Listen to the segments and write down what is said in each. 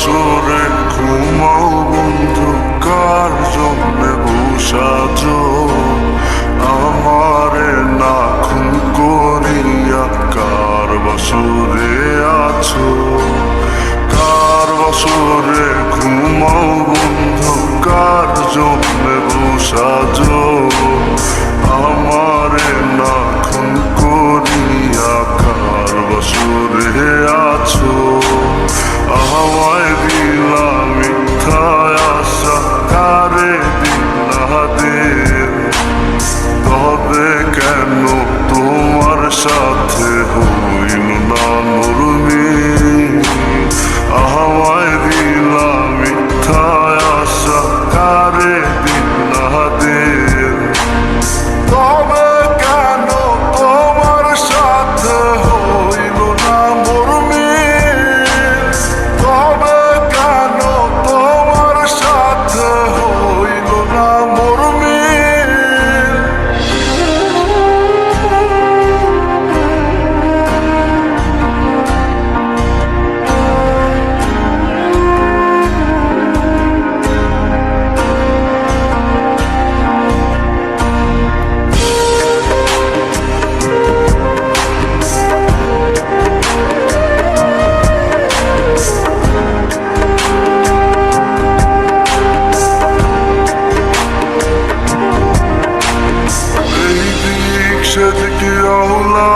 বছরে ঘুমাও বন্ধু, কার জন্যে বসাজ আমারে না খুন করিয়া? কার বছরে আছো, কার বছরে ঘুমাও বন্ধু, কার জন্যে বসাজ আমারে না খুন করিয়া? কার বছরে আছো? আমায় দিলা মিথ্যায় আশা, কারে দিলা দিন? তবে কেন তোমার সাথে হইল না নরমিল? আমায় দিলা মিথ্যায় আশা, কারে দিলা দিন? তবে কেন তোমার সাথে হইল না নরমিল? তবে কেন তোমার সাথে হইল না নরমিল? সেদিকে আওলা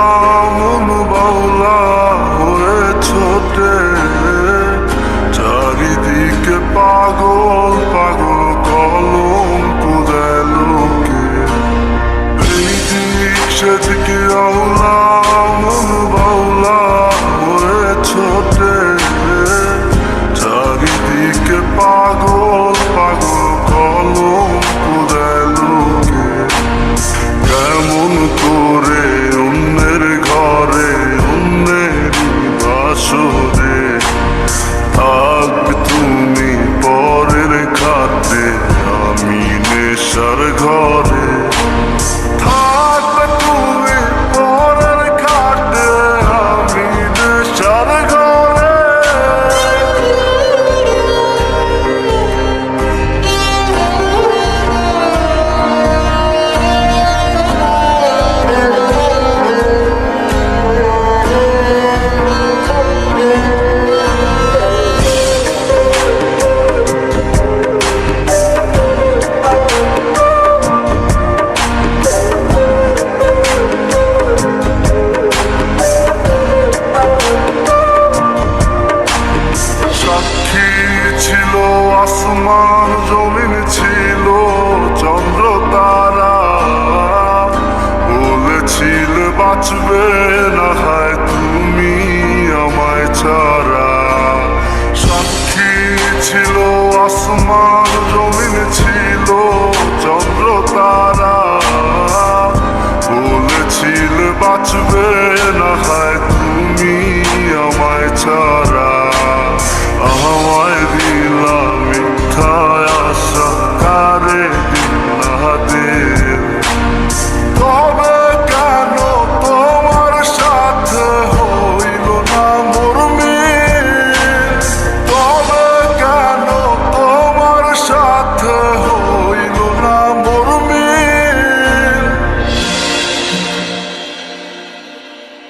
মন বাউলা হয়ে ছোটে, চারিদিকে পাগল পাগল কলঙ্ক দেয় লোকে। এই দিক সেদিকে আওলা মন বাউলা হয়ে ছোটে, চারিদিকে পাগল পাগল কলঙ্ক দেয় লোকে। কেমন করে অন্যের ঘরে অন্যের বাসরে থাকবে তুমি পরের খাতে? আমি নেশার ঘরে থাকবে তুমি পরের খাতে, আমি নেশার ঘরে। সাক্ষী ছিল আসমান